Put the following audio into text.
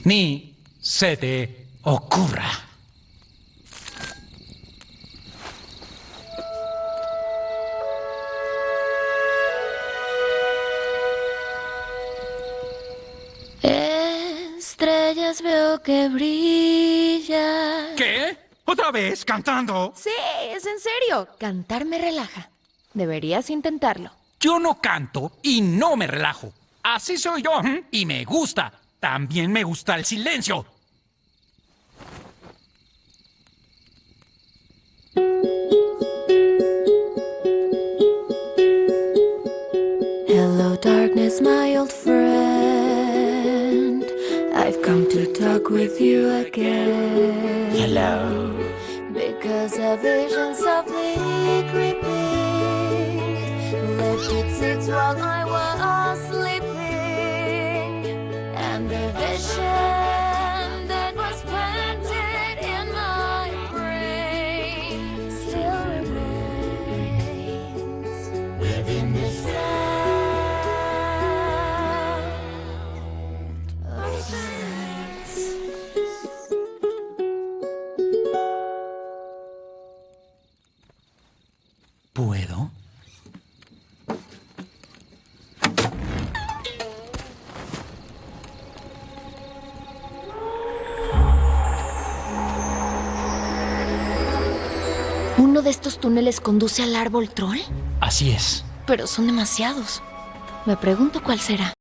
Ni se te ocurra. Estrellas veo que brillan. ¿Qué? ¿Otra vez cantando? Sí, es en serio. Cantar me relaja. Deberías intentarlo. Yo no canto y no me relajo. Así soy yo y me gusta. También me gusta el silencio. Hello, darkness, my old friend. I've come to talk with you again. Hello. Because a vision softly creeping left its seats while I was sleeping. And the vision that was planted in my brain still remains within the sound of silence. ¿Puedo? ¿Uno de estos túneles conduce al árbol troll? Así es. Pero son demasiados. Me pregunto cuál será.